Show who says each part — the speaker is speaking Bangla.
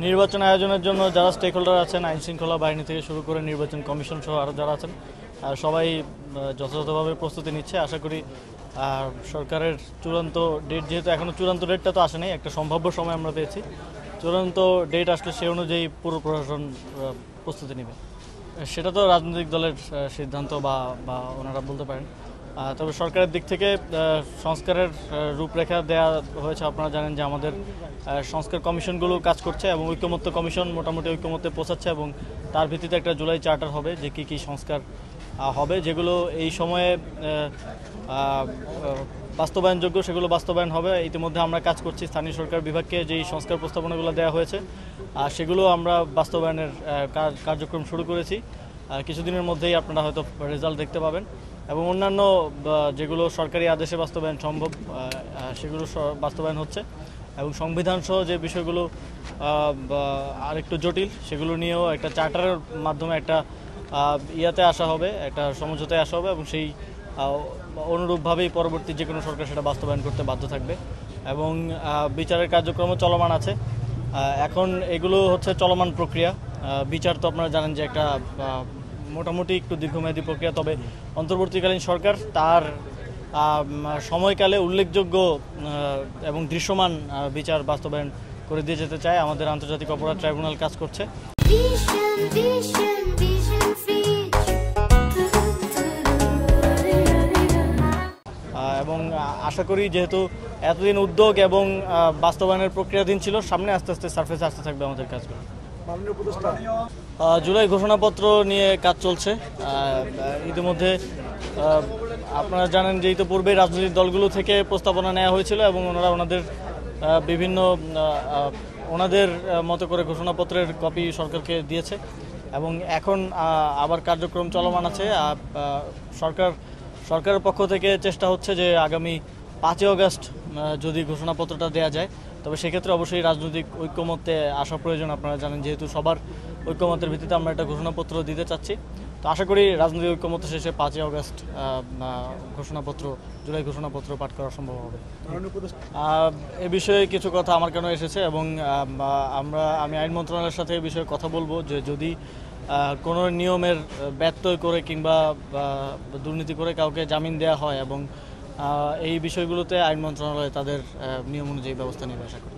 Speaker 1: নির্বাচন আয়োজনের জন্য যারা স্টেক হোল্ডার আছেন, আইন শৃঙ্খলা বাহিনী থেকে শুরু করে নির্বাচন কমিশন সহ আরও যারা আছেন, সবাই যথাযথভাবে প্রস্তুতি নিচ্ছে। আশা করি সরকারের চূড়ান্ত ডেট, যেহেতু এখনও চূড়ান্ত ডেটটা তো আসে নাই, একটা সম্ভাব্য সময় আমরা পেয়েছি, চূড়ান্ত ডেট আসলে সে অনুযায়ী পুরো প্রশাসন প্রস্তুতি নেবে। সেটা তো রাজনৈতিক দলের সিদ্ধান্ত বা ওনারা বলতে পারেন। তবে সরকারের দিক থেকে সংস্কারের রূপরেখা দেয়া হয়েছে। আপনারা জানেন যে আমাদের সংস্কার কমিশনগুলো কাজ করছে এবং ঐকমত্য কমিশন মোটামুটি ঐকমত্যে পৌঁছাচ্ছে এবং তার ভিত্তিতে একটা জুলাই চার্টার হবে যে কী সংস্কার হবে, যেগুলো এই সময়ে বাস্তবায়নযোগ্য সেগুলো বাস্তবায়ন হবে। ইতিমধ্যে আমরা কাজ করছি, স্থানীয় সরকার বিভাগকে যেই সংস্কার প্রস্তাবনাগুলো দেওয়া হয়েছে সেগুলো আমরা বাস্তবায়নের কার্যক্রম শুরু করেছি। কিছুদিনের মধ্যেই আপনারা হয়তো রেজাল্ট দেখতে পাবেন এবং অন্যান্য যেগুলো সরকারি আদেশে বাস্তবায়ন সম্ভব সেগুলো বাস্তবায়ন হচ্ছে এবং সংবিধান সহ যে বিষয়গুলো আরেকটু জটিল সেগুলো নিয়েও একটা চার্টারের মাধ্যমে একটা ইয়াতে আসা হবে, একটা সমঝোতায় আসা হবে এবং সেই অনুরূপভাবেই পরবর্তী যে কোনো সরকার সেটা বাস্তবায়ন করতে বাধ্য থাকবে এবং বিচারের কার্যক্রমও চলমান আছে। এখন এগুলো হচ্ছে চলমান প্রক্রিয়া। বিচার তো আপনারা জানেন যে একটা মোটামুটি একটু দীর্ঘমেয়াদী প্রক্রিয়া, তবে অন্তর্বর্তীকালীন সরকার তার সময়কালে উল্লেখযোগ্য এবং দৃশ্যমান বিচার বাস্তবায়ন করে দিয়ে যেতে চায়। আমাদের আন্তর্জাতিক অপরাধ ট্রাইব্যুনাল কাজ করছে এবং আশা করি যেহেতু এতদিন উদ্যোগ এবং বাস্তবায়নের প্রক্রিয়াধীন ছিল, সামনে আস্তে আস্তে সারফেসে আসতে থাকবে আমাদের কাজগুলো। জুলাই ঘোষণাপত্র নিয়ে কাজ চলছে। ইতিমধ্যে আপনারা জানেন যে ইতিপূর্বে রাজনৈতিক দলগুলো থেকে প্রস্তাবনা নেওয়া হয়েছিল এবং ওনারা বিভিন্ন ওনাদের মতো করে ঘোষণাপত্রের কপি সরকারকে দিয়েছে এবং এখন আবার কার্যক্রম চলমান আছে। সরকারের পক্ষ থেকে চেষ্টা হচ্ছে যে আগামী 5 আগস্ট যদি ঘোষণাপত্রটা দেওয়া যায়, তবে সেক্ষেত্রে অবশ্যই রাজনৈতিক ঐক্যমত্যে আসা প্রয়োজন। আপনারা জানেন যেহেতু সবার ঐক্যমতের ভিত্তিতে আমরা একটা ঘোষণাপত্র দিতে চাচ্ছি, তো আশা করি রাজনৈতিক ঐক্যমত্য শেষে 5 আগস্ট জুলাই ঘোষণাপত্র পাঠ করা সম্ভব হবে। এ বিষয়ে কিছু কথা আমার কেন এসেছে এবং আমি আইন মন্ত্রণালয়ের সাথে এই বিষয়ে কথা বলবো যে যদি কোনো নিয়মের ব্যত্যয় করে কিংবা দুর্নীতি করে কাউকে জামিন দেওয়া হয় এবং এই বিষয়গুলোতে আইন মন্ত্রণালয় তাদের নিয়ম অনুযায়ী ব্যবস্থা নেবে আশা করি।